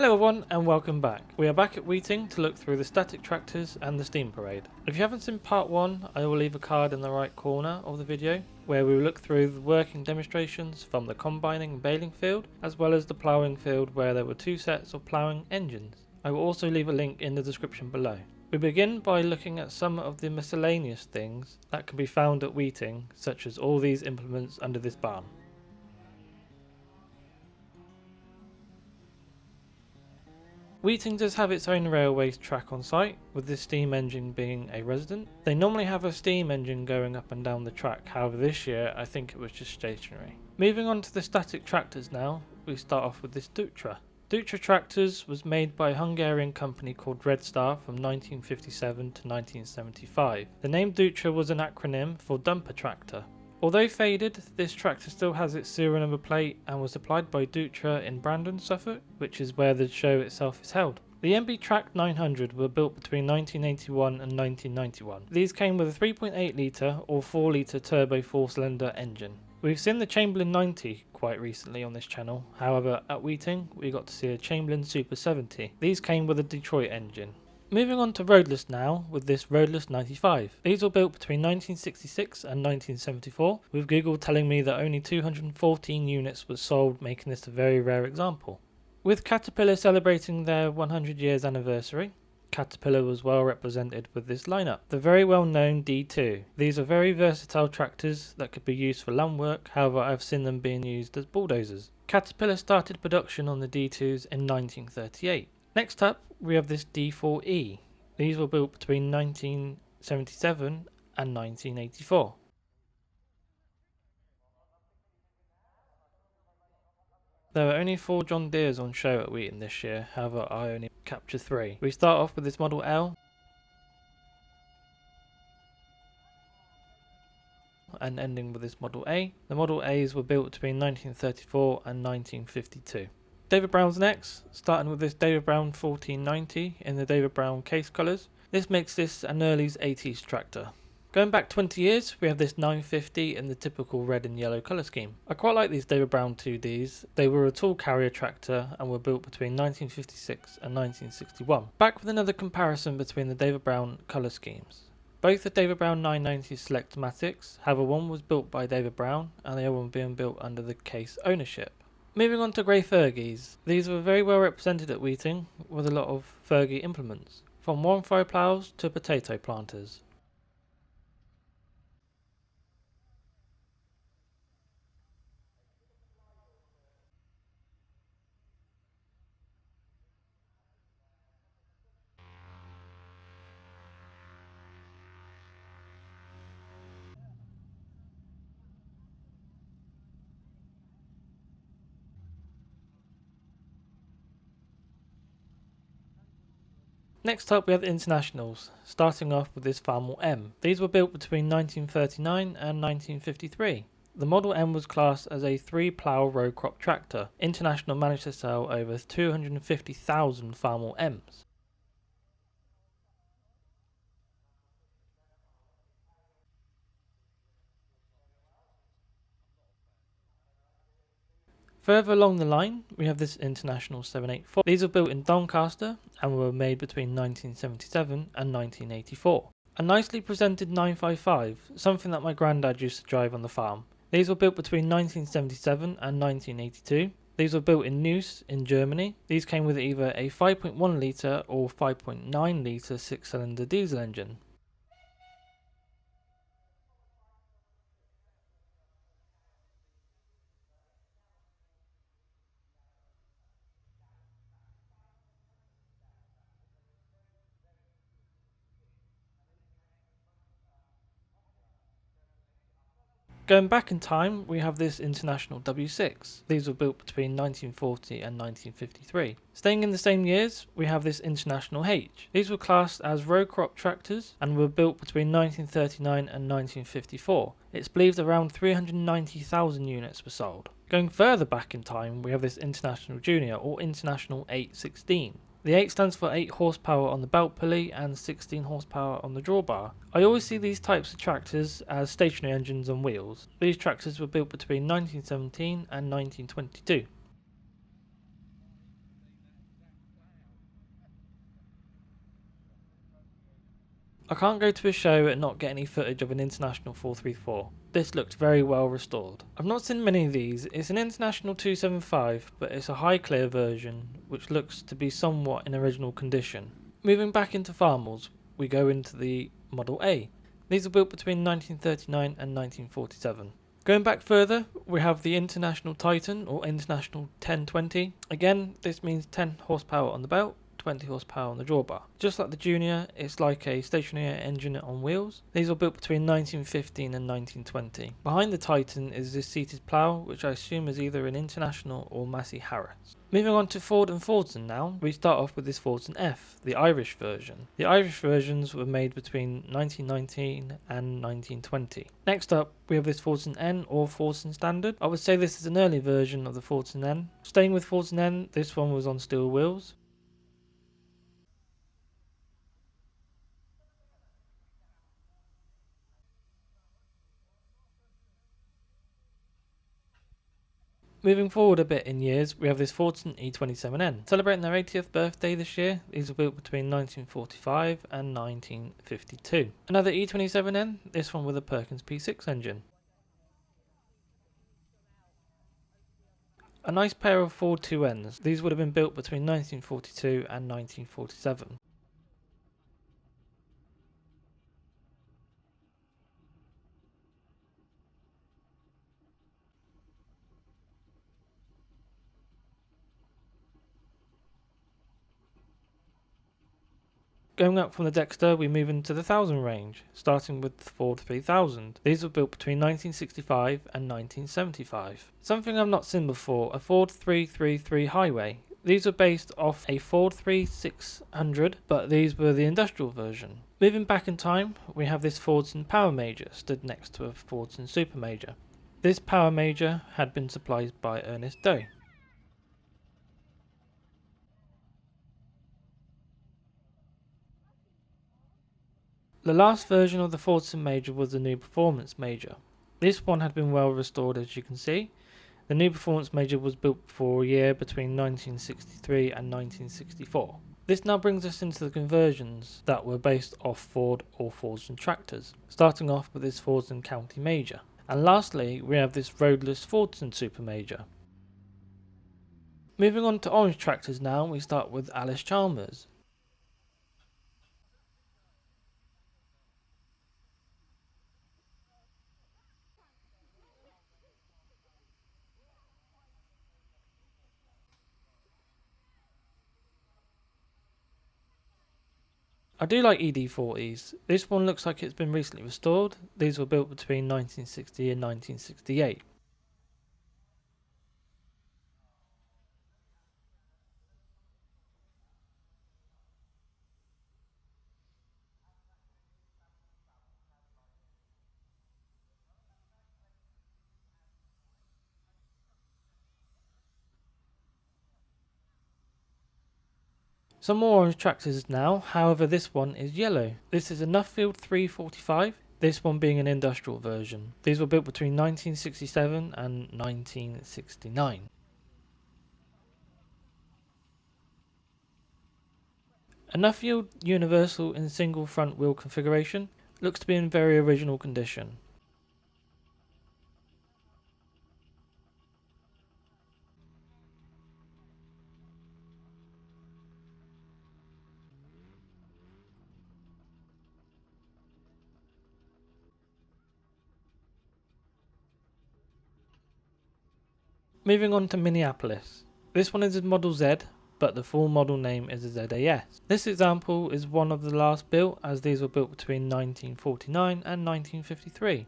Hello everyone and welcome back. We are back at Weeting to look through the static tractors and the steam parade. If you haven't seen part 1, I will leave a card in the right corner of the video where we will look through the working demonstrations from the combining and baling field as well as the ploughing field where there were 2 sets of ploughing engines. I will also leave a link in the description below. We begin by looking at some of the miscellaneous things that can be found at Weeting, such as all these implements under this barn. Weeting does have its own railway track on site, with this steam engine being a resident. They normally have a steam engine going up and down the track, however this year I think it was just stationary. Moving on to the static tractors now, we start off with this Dutra. Dutra Tractors was made by a Hungarian company called Red Star from 1957 to 1975. The name Dutra was an acronym for dumper tractor. Although faded, this tractor still has its serial number plate and was supplied by Dutra in Brandon, Suffolk, which is where the show itself is held. The MB Track 900 were built between 1981 and 1991. These came with a 3.8 litre or 4 litre turbo 4-cylinder engine. We've seen the Chamberlain 90 quite recently on this channel, however at Weeting we got to see a Chamberlain Super 70. These came with a Detroit engine. Moving on to roadless now, with this roadless 95. These were built between 1966 and 1974, with Google telling me that only 214 units were sold, making this a very rare example. With Caterpillar celebrating their 100 years anniversary, Caterpillar was well represented with this lineup. The very well known D2. These are very versatile tractors that could be used for land work, however I've seen them being used as bulldozers. Caterpillar started production on the D2s in 1938. Next up, we have this D4E. These were built between 1977 and 1984. There were only 4 John Deeres on show at Wheaton this year, however I only captured 3. We start off with this Model L and ending with this Model A. The Model A's were built between 1934 and 1952. David Brown's next, starting with this David Brown 1490 in the David Brown case colours. This makes this an early 80s tractor. Going back 20 years, we have this 950 in the typical red and yellow colour scheme. I quite like these David Brown 2Ds. They were a tall carrier tractor and were built between 1956 and 1961. Back with another comparison between the David Brown colour schemes. Both the David Brown 990 Select-Matics, however one was built by David Brown and the other one being built under the case ownership. Moving on to grey Fergies. These were very well represented at Weeting with a lot of Fergie implements, from one throw ploughs to potato planters. Next up we have the Internationals, starting off with this Farmall M. These were built between 1939 and 1953. The Model M was classed as a 3-plough row crop tractor. International managed to sell over 250,000 Farmall M's. Further along the line, we have this International 784. These were built in Doncaster and were made between 1977 and 1984. A nicely presented 955, something that my granddad used to drive on the farm. These were built between 1977 and 1982. These were built in Neuss in Germany. These came with either a 5.1 litre or 5.9 litre 6-cylinder diesel engine. Going back in time, we have this International W6. These were built between 1940 and 1953. Staying in the same years, we have this International H. These were classed as row crop tractors and were built between 1939 and 1954. It's believed around 390,000 units were sold. Going further back in time, we have this International Junior or International 816. The 8 stands for 8 horsepower on the belt pulley and 16 horsepower on the drawbar. I always see these types of tractors as stationary engines on wheels. These tractors were built between 1917 and 1922. I can't go to a show and not get any footage of an International 434. This looked very well restored. I've not seen many of these. It's an International 275, but it's a high clear version, which looks to be somewhat in original condition. Moving back into Farmals, we go into the Model A. These were built between 1939 and 1947. Going back further, we have the International Titan, or International 1020. Again, this means 10 horsepower on the belt, 20 horsepower on the drawbar. Just like the Junior, it's like a stationary engine on wheels. These were built between 1915 and 1920. Behind the Titan is this seated plough, which I assume is either an International or Massey Harris. Moving on to Ford and Fordson now, we start off with this Fordson F, the Irish version. The Irish versions were made between 1919 and 1920. Next up, we have this Fordson N or Fordson Standard. I would say this is an early version of the Fordson N. Staying with Fordson N, this one was on steel wheels. Moving forward a bit in years, we have this Fordson E27N. Celebrating their 80th birthday this year, these were built between 1945 and 1952. Another E27N, this one with a Perkins P6 engine. A nice pair of Ford 2Ns. These would have been built between 1942 and 1947. Going up from the Dexter, we move into the 1000 range, starting with the Ford 3000. These were built between 1965 and 1975. Something I've not seen before, a Ford 333 Highway. These were based off a Ford 3600, but these were the industrial version. Moving back in time, we have this Fordson Power Major stood next to a Fordson Super Major. This Power Major had been supplied by Ernest Doe. The last version of the Fordson Major was the new Performance Major. This one had been well restored, as you can see. The new Performance Major was built for a year between 1963 and 1964. This now brings us into the conversions that were based off Ford or Fordson tractors, starting off with this Fordson County Major. And lastly, we have this roadless Fordson Super Major. Moving on to orange tractors now, we start with Alice Chalmers. I do like ED40s. This one looks like it's been recently restored. These were built between 1960 and 1968. Some more orange tractors now, however this one is yellow. This is a Nuffield 345, this one being an industrial version. These were built between 1967 and 1969. A Nuffield Universal in single front wheel configuration, looks to be in very original condition. Moving on to Minneapolis. This one is a Model Z, but the full model name is a ZAS. This example is one of the last built, as these were built between 1949 and 1953.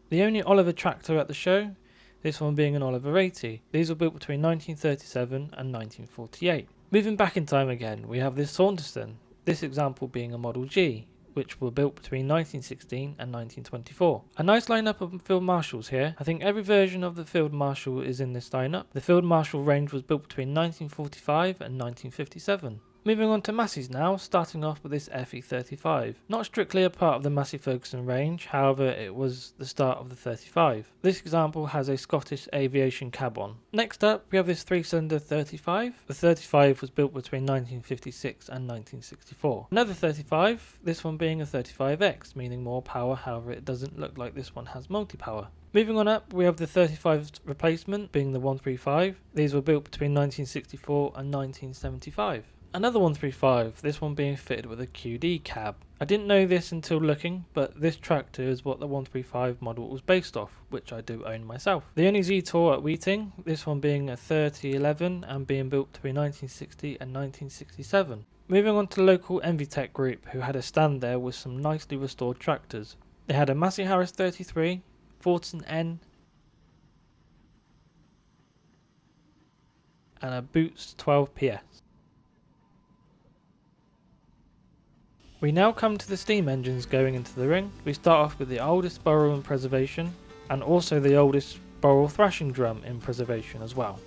The only Oliver tractor at the show, this one being an Oliver 80. These were built between 1937 and 1948. Moving back in time again, we have this Saunderson, this example being a Model G, which were built between 1916 and 1924. A nice lineup of Field Marshals here. I think every version of the Field Marshal is in this lineup. The Field Marshal range was built between 1945 and 1957. Moving on to Massey's now, starting off with this FE35. Not strictly a part of the Massey Ferguson range, however it was the start of the 35. This example has a Scottish aviation cab on. Next up we have this 3-cylinder 35. The 35 was built between 1956 and 1964. Another 35, this one being a 35X, meaning more power, however it doesn't look like this one has multi-power. Moving on up, we have the 35 replacement being the 135. These were built between 1964 and 1975. Another 135, this one being fitted with a QD cab. I didn't know this until looking, but this tractor is what the 135 model was based off, which I do own myself. The only Z-Tour at Weeting, this one being a 3011 and being built between 1960 and 1967. Moving on to local Envitech group, who had a stand there with some nicely restored tractors. They had a Massey Harris 33, Fortin N, and a Boots 12 PS. We now come to the steam engines going into the ring. We start off with the oldest Burrell in preservation, and also the oldest Burrell thrashing drum in preservation as well.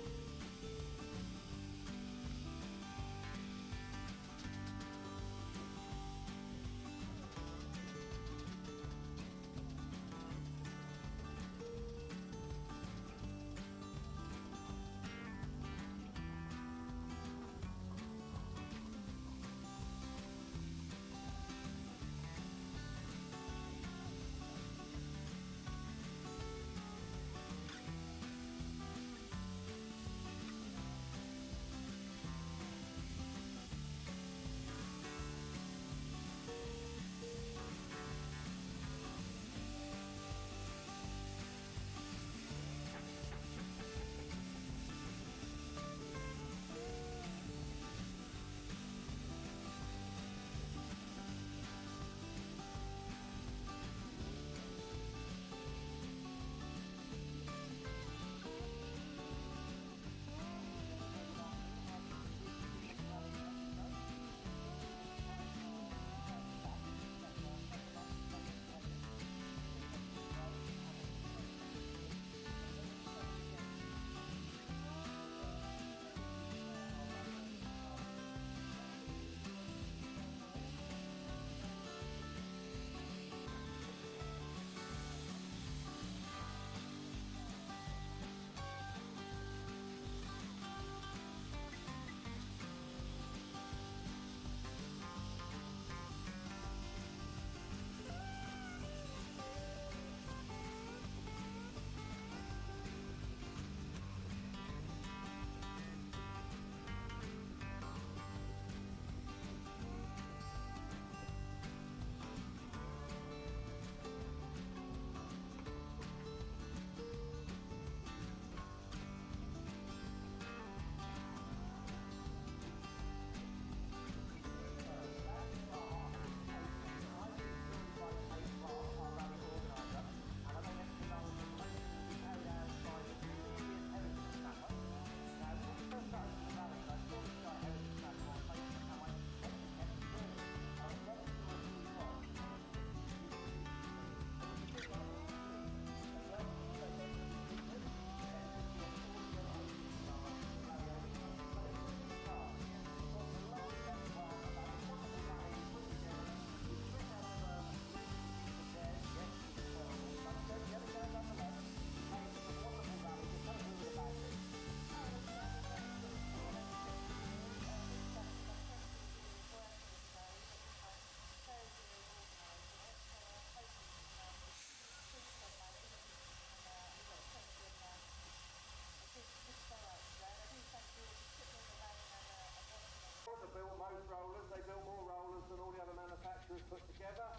Put together,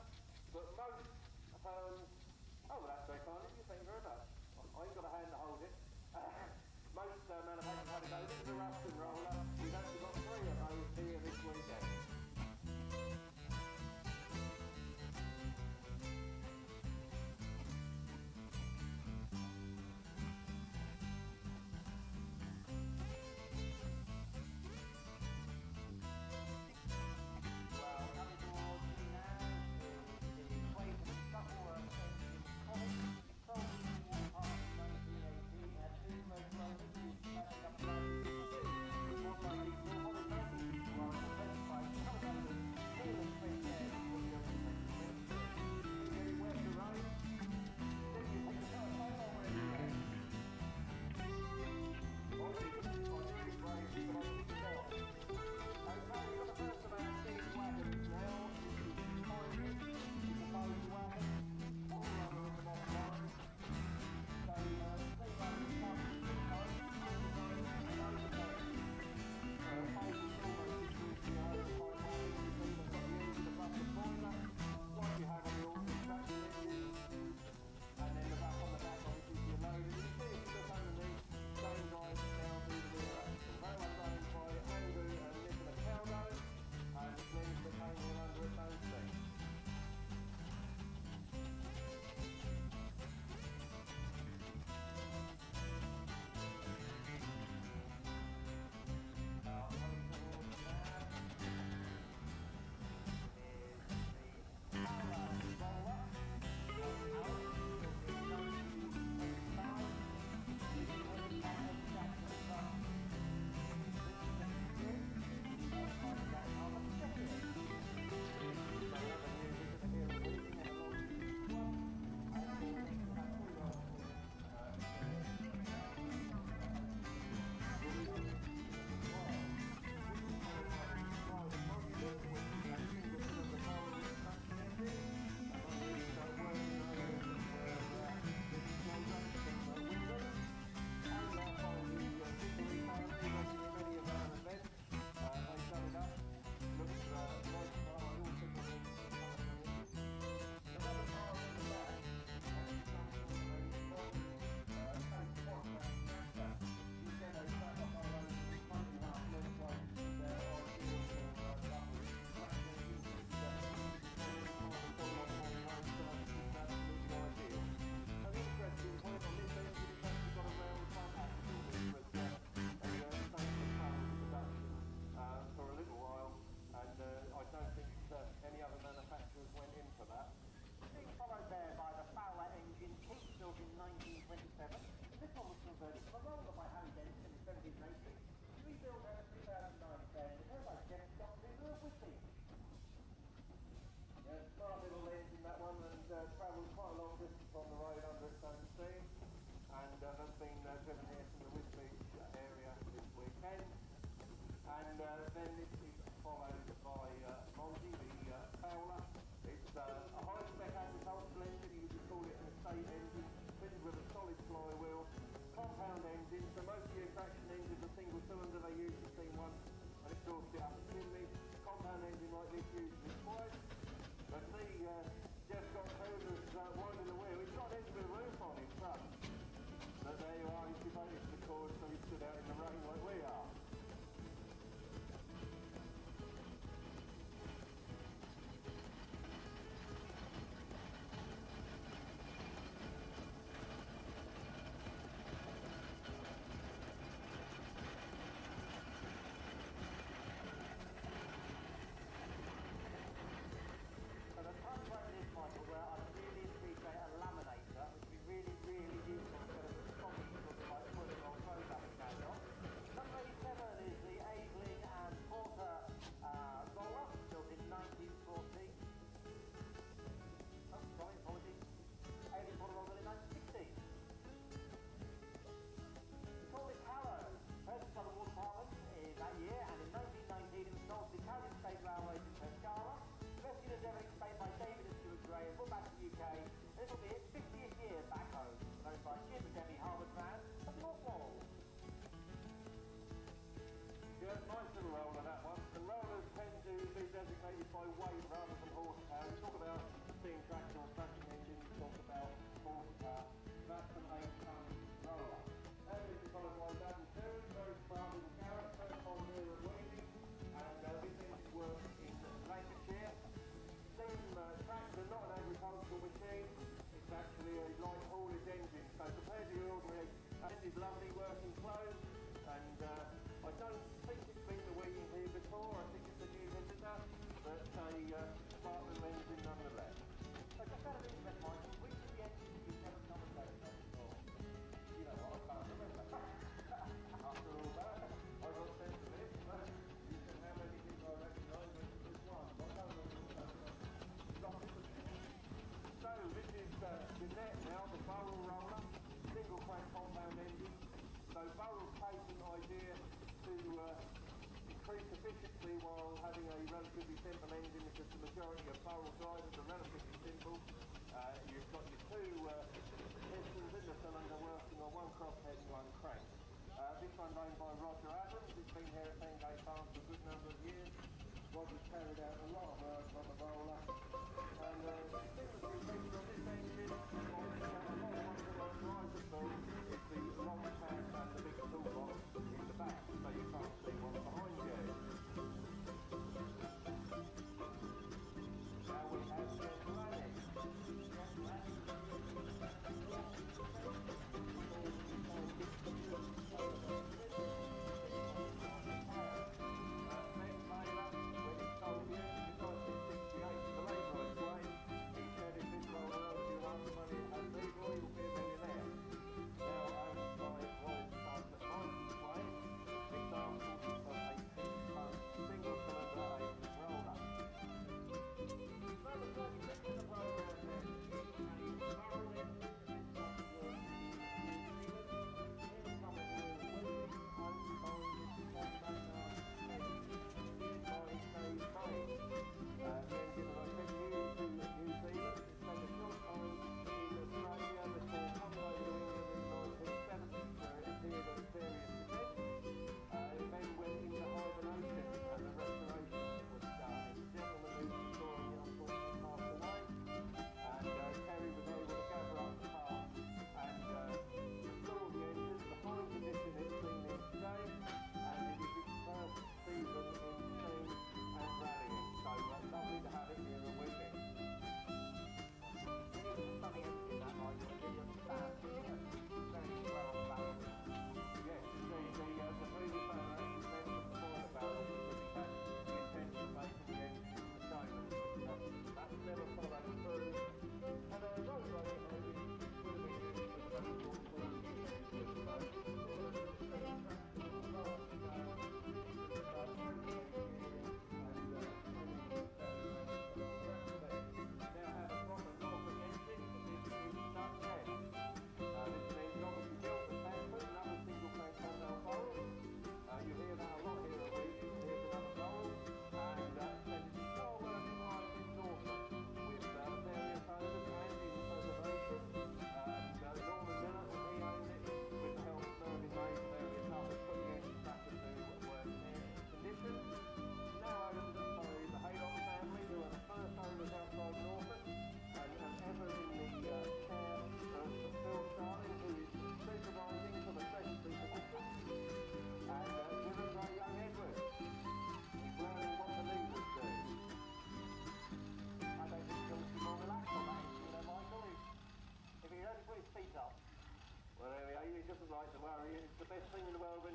but most, oh that's very kind of you, thank you very much. I ain't got a hand to hold it. Most manufacturers had to go, this is a Ruston roller, we've actually got 3 of those here this weekend. Well, coming towards me now is the equation of shuffle driven here from the Wisbeach area this weekend. And then this is followed by Monty, the Fowler. It's a high-spec agricultural engine, you could call it an estate engine, fitted with a solid flywheel, compound engine, so most of your traction engines are single cylinder, they use the steam one, and it draws it up the chimney. Compound engine like this usually twice. But see, Jeff's got coolers winding the wheel. He's got an engine with a roof on his truck. But there you are, he's devoted to the cause, so he stood out in the rain like we are. Yeah, nice little roller, that one. The rollers tend to be designated by weight rather than horsepower. You talk about steam traction or traction engine, you talk about horsepower. That's an 8-ton roller. And this is followed by Daddy 2, very smart little carrot, first time here at Weeting. And this engine works in Lancashire. Steam tractor, not an agricultural machine. It's actually a light haulage engine. So compared to your ordinary, this is lovely working clothes. And I don't think it's been the Weeting here before, I think it's a new visitor, but a smart little engine nonetheless. So just out of interest, Michael, which of the engines you've never come and done before? You know what, I can't remember. After all that, I got sent to this, but you can have anything I recognise when it's this one. I don't know. So this is Jeanette now, the barrel roller, single crank compound engine. So Burrell's taken the idea to increase efficiency while having a relatively simple engine, because the majority of Burrell drivers are relatively simple. You've got your two pistons in the cylinder working on one crosshead and one crank. This one's owned by Roger Adams. He's been here at Bengay Farm for a good number of years. Roger's carried out a lot of work on the roller. And the difference feature on this engine, a lot of ones drive the tool, is the long tank and the big toolbox in the back, so you can't see what's behind you. Now we have Jeff Rally.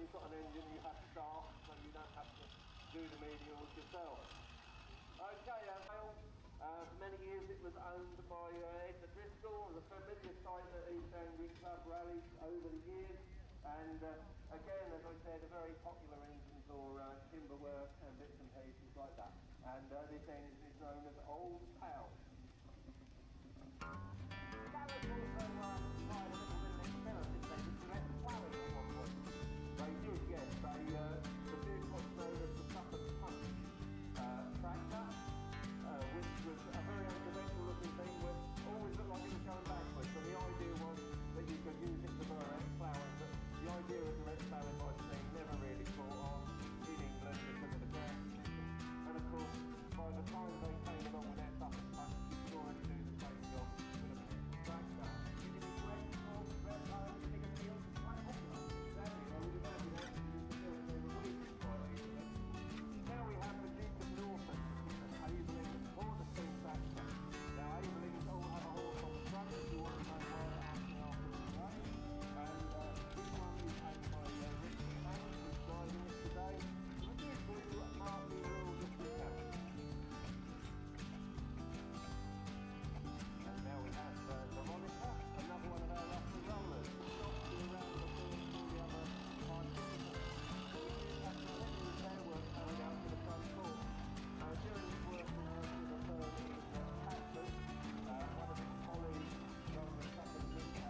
you've got an engine, you have staff, so you don't have to do the medials yourself. Okay, Vale. For many years it was owned by Ed Driscoll, the familiar sight at East Anglia Club rallies over the years. And again, as I said, a very popular engine for timber work and bits and pieces like that. And this engine is known as Old Pal. Gallagher also tried a little bit of experiment. They did direct ploughing at one point. They did, yes. The vehicle was known as the Suffolk Punch tractor, which was a very unconventional looking thing, but always looked like it was going backwards. So the idea was that you could use it for direct ploughing, but the idea of direct ploughing by steam never really caught on in England because of the ground system. And of course, by the time they came along with their Suffolk Punch, you could already do the same job with a tractor. You can direct or direct ploughing, bigger wheels, it's quite popular. Exactly, I would imagine that you could do it over the week quite easily. Now we have the Duke of Norfolk and Aveling or the steam tractor. Now Avelings all have a horse on the front if you want to know why they're asking after the race. And this one is owned by Richard Hammond, who's driving it today. We do mark the rules of the town. And now we have Veronica, another one of our lucky rollers. Stops you around the field to the other participants. So we do have to let the repair work carried out to the front court. During this work, we have to refer to Patrick, one of his colleagues from the Suffolk Punch.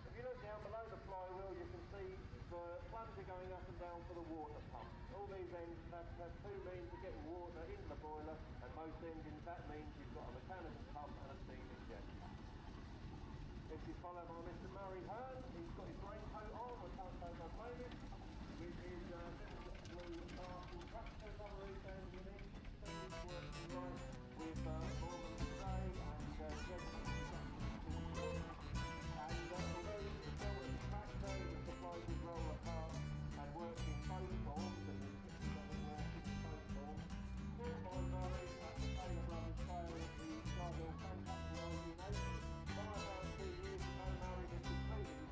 If you look down below the flywheel, you can see the plunger going up and down for the water pump. All these engines have two means of getting water in the boiler, and most engines that means you've got a mechanical pump and a steam injection. This is followed by Mr. Murray Hearn. He's got his raincoat on, I can't say I've made it, with his blue castle tractors on the roof engine in. He's working right with Norman Gray and Jensen. And although he's still at the tractor, he supplies his roller parts and works in both forms, and he's in both forms. Taught by Murray at the Taylor Brothers sale at the Skyhill Contract in 1980. By about 2 years ago, Murray had completed his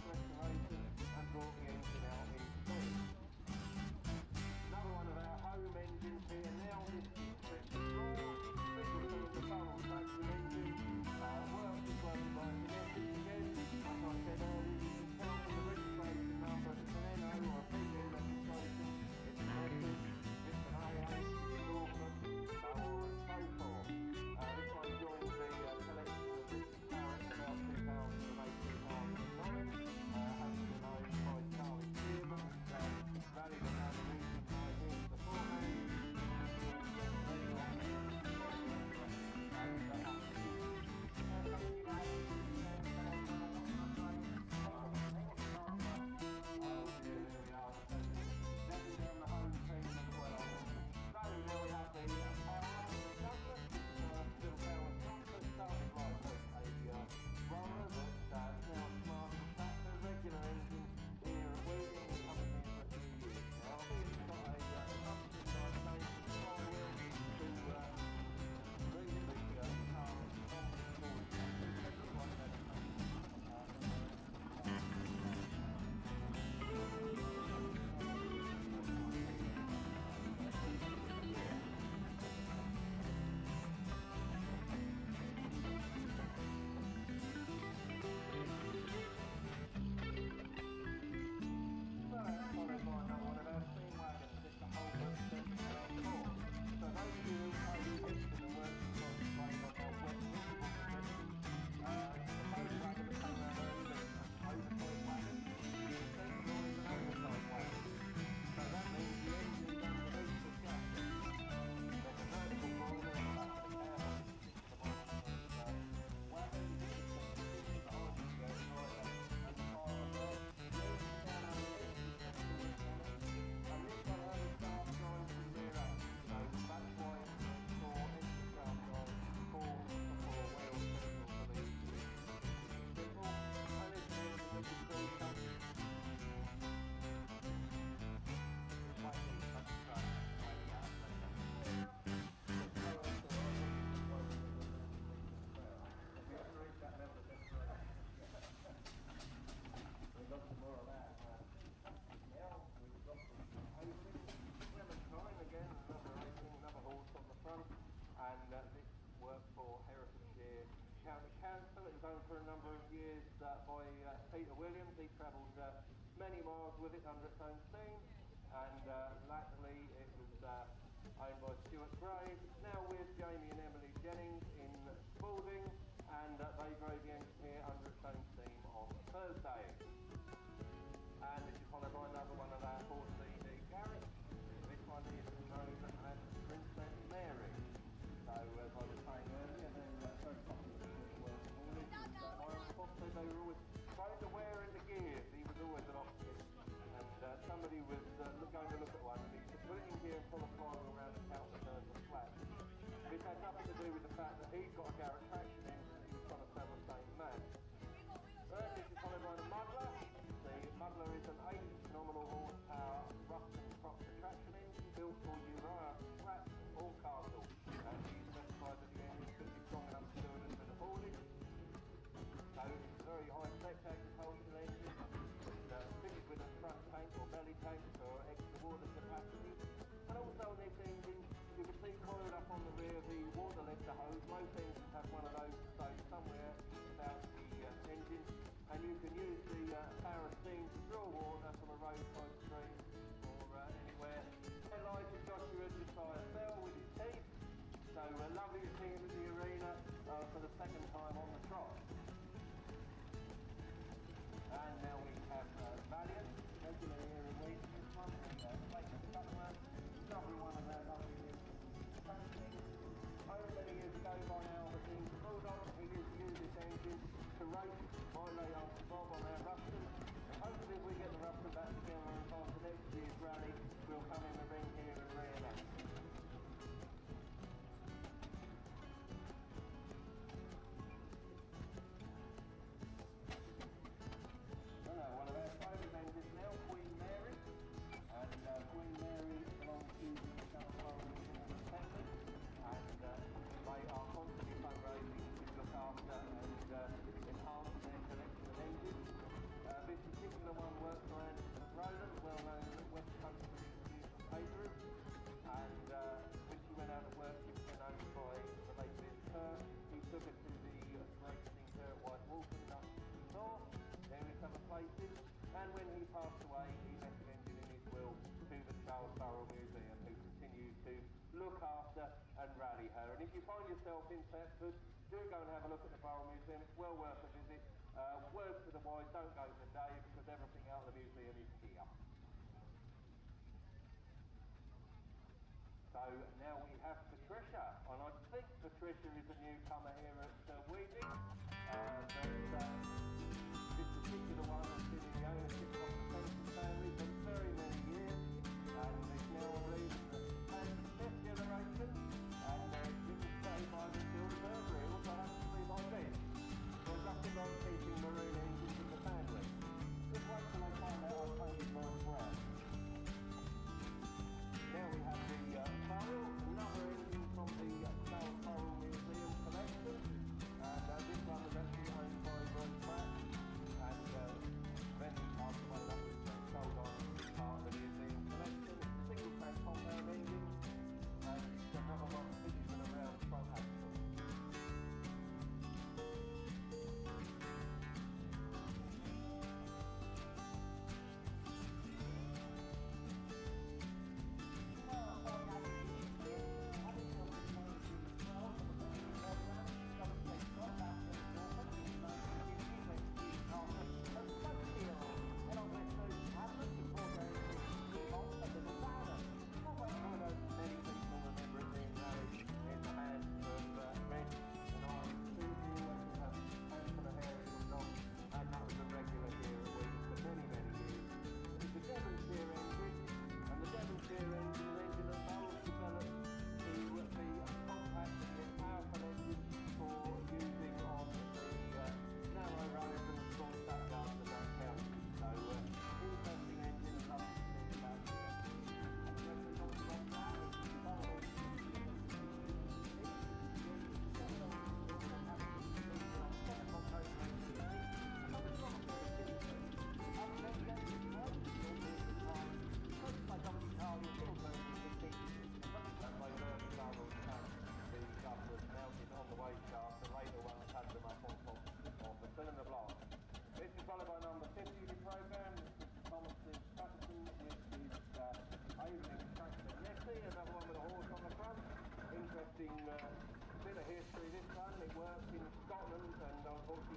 County Council. It was owned for a number of years by Peter Williams. He travelled many miles with it under its own steam, and latterly it was owned by Stuart Gray. Now with Jamie and Emily Jennings in Spalding, and they drove the engine here under its own steam on Thursday. And this is followed by another one of our Ford CD Garrett. This one is known as Princess Mary. So as I was saying earlier, they're very popular for haulage. Iron Fox said they were always trying to wear in the gears. He was always an optimist. And somebody was going to look at one, and he said, put it in gear and pull a flying around the counter turns and flat. This had nothing to do with the fact that he'd got a Garrett traction engine and he was trying to sell the same man. This is followed by the Muddler. The Muddler is an 80 nominal horsepower Ruston Proctor traction engine built for Uriah Pratt or Castle. And he specified that the engine could be strong enough to do a little bit of haulage. So it's a very high spec agricultural engine. It's fitted with a front tank or belly tank for extra water capacity. And also on this engine, you can see coiled up on the rear the water lifter hose. Most engines have one of those stowed somewhere about the engine. And you can use the power of steam to draw water from a roadside stream or anywhere. Elijah Joshua Josiah Bell with his teeth. So lovely to see him in the arena for the second time on the trot. And now we have Valiant, regular here in Weeting. This one, the latest customer. Lovely one of our lovely many years ago by now, the team Bulldog, he used to use this engine to race my late Uncle Bob on our Ruston. Hopefully if we get the Ruston back together and on to next year's rally, we'll come in the ring here and reenact. One of our favourite engines now, Queen Mary. And Queen Mary belongs to the South Texas. And they are constantly fundraising to look after and enhance their collection of engines. This particular one works for Anderson Roland, well known West Coast producer and caterers. And when she went out of work, she was then owned by the late Liz Kerr. He took it to the great Sinclair at White Wolf in North, various other places. And when he passed away, he left an engine in his will to the Charles Burrell Museum, who continues to look after and rally her. And if you find yourself in Thetford, do go and have a look at the Burrell Museum. It's well worth a visit. Word to the wise, don't go today because everything out of the museum is here. So now we have Patricia, and I think Patricia is a newcomer here at Weeting. This particular one has been in the ownership of the Spencer family for very many years, and is now leading the fifth generation, and given say by the children Burberry, also actually by Ben. There's nothing like keeping marine engines in the family. Just wait till I find out I've painted my brand. Now we have the Burrell, another engine from the Charles Burrell Museum collection, and this one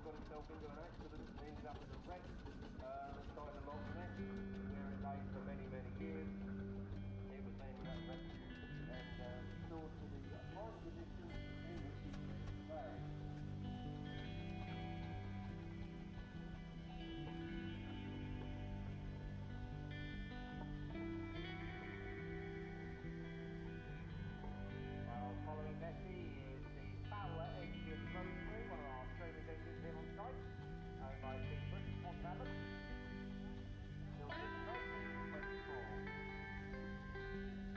got himself into an accident and ended up as a wreck inside a Loch Ness, where it lay for many, many years. It was then rescued and restored to the prime condition in which it is today. Following Nessie is the Fowler engine rotary, one of our streaming engines here on site, owned by Bigfoot on Sabbath. Built in 1924.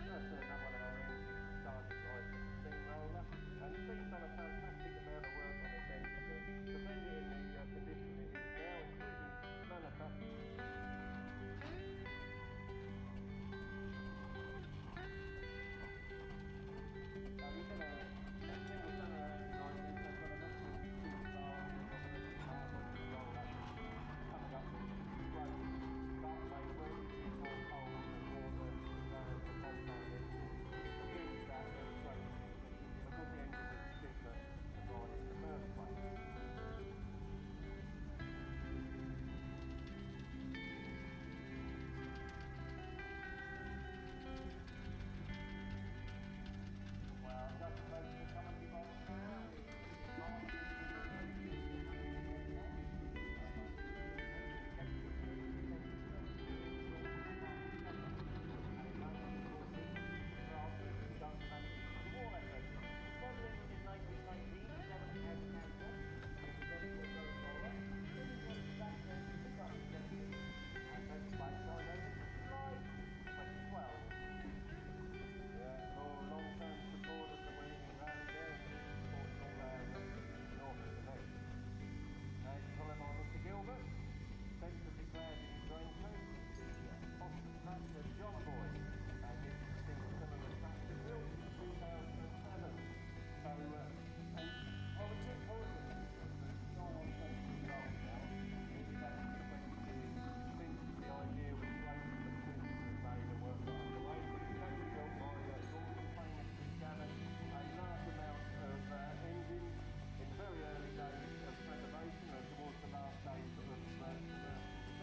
That's another one of our engines started by Weeting Steam Roller, and Steve's done a fantastic amount of work on this engine to bring it in the condition it is now, including manufacturing.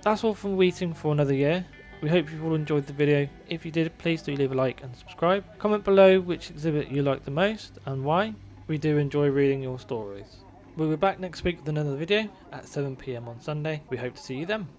That's all from Weeting for another year. We hope you've all enjoyed the video. If you did, please do leave a like and subscribe. Comment below which exhibit you like the most and why. We do enjoy reading your stories. We'll be back next week with another video at 7 PM on Sunday. We hope to see you then.